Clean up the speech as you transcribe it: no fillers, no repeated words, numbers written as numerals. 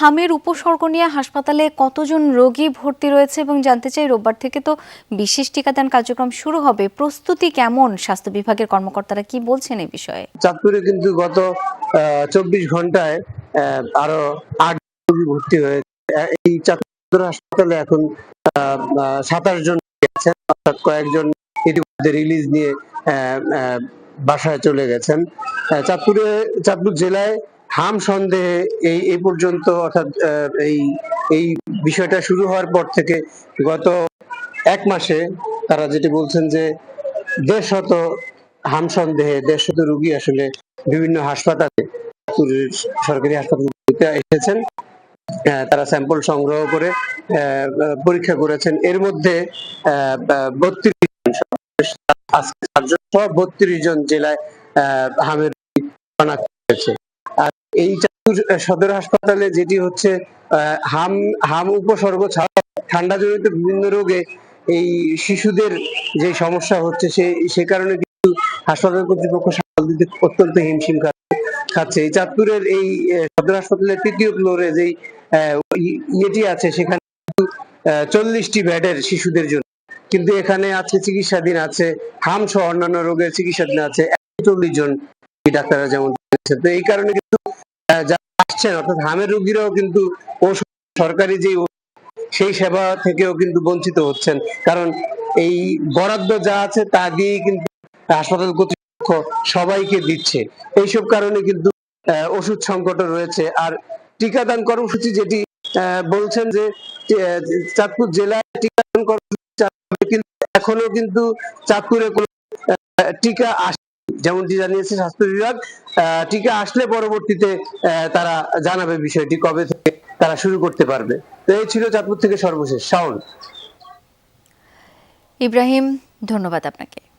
হামের উপসর্গ নিয়ে হাসপাতালে কতজন রোগী ভর্তি রয়েছে এবং জানতে চাই রোববার থেকে তো বিশেষ টিকাদান কার্যক্রম শুরু হবে, প্রস্তুতি কেমন, স্বাস্থ্য বিভাগের কর্মকর্তারা কি বলছেন এই বিষয়ে? চাঁদপুরে কিন্তু গত 24 ঘন্টায় আরো 8 রোগী ভর্তি হয়েছে। এই চাঁদপুর হাসপাতালে এখন 27 জন আছেন, অর্থাৎ কয়েকজন ইতিমধ্যে রিলিজ নিয়ে বাসায় চলে গেছেন। চাঁদপুর জেলায় হাম সন্দেহে এই পর্যন্ত, অর্থাৎ এই বিষয়টা শুরু হওয়ার পর থেকে গত 1 মাসে তারা যেটি বলছেন যে 150 হাম সন্দেহে 150 রোগী আসলে বিভিন্ন হাসপাতালে, সরকারি হাসপাতালে এসেছেন। তারা স্যাম্পল সংগ্রহ করে পরীক্ষা করেছেন। এর মধ্যে 32 জন জেলায় হামের শনাক্ত হয়েছে। আর এই চাঁদপুর সদর হাসপাতালে যেটি হচ্ছে, হাম উপসর্গ ছাড়া ঠান্ডা জনিত বিভিন্ন রোগে এই শিশুদের যে সমস্যা হচ্ছে, সে কারণে কিন্তু হাসপাতাল কর্তৃপক্ষ সামাল দিতে অত্যন্ত হিমশিম খাচ্ছে। এই চাঁদপুরের এই সদর হাসপাতালের 3য় ফ্লোরে যেই ইয়েটি আছে, সেখানে 40টি বেডের শিশুদের জন্য, কিন্তু এখানে আছে চিকিৎসাধীন আছে হাম সহ অন্যান্য রোগের চিকিৎসাধীন আছে 41 জন ডাক্তাররা যেমন। তো এই কারণে কিন্তু যারা আসছেন, অর্থাৎ হামের রোগীরাও কিন্তু সরকারি যে সেই সেবা থেকেও কিন্তু বঞ্চিত হচ্ছেন, কারণ এই বরাদ্দ যা আছে তা দিয়েই কিন্তু হাসপাতাল কর্তৃপক্ষ সবাইকে দিচ্ছে। এইসব কারণে কিন্তু ওষুধ সংকট রয়েছে। আর টিকাদান কর্মসূচি যেটি বলছেন যে চাঁদপুর জেলায় টিকাদান কর্মসূচি কিন্তু এখনো কিন্তু চাঁদপুরে কোনো টিকা যেমনটি জানিয়েছে স্বাস্থ্য বিভাগ, টিকা আসলে পরবর্তীতে তারা জানাবে বিষয়টি কবে থেকে তারা শুরু করতে পারবে। তো এই ছিল চাঁদপুর থেকে সর্বশেষ। শাওন। ইব্রাহিম, ধন্যবাদ আপনাকে।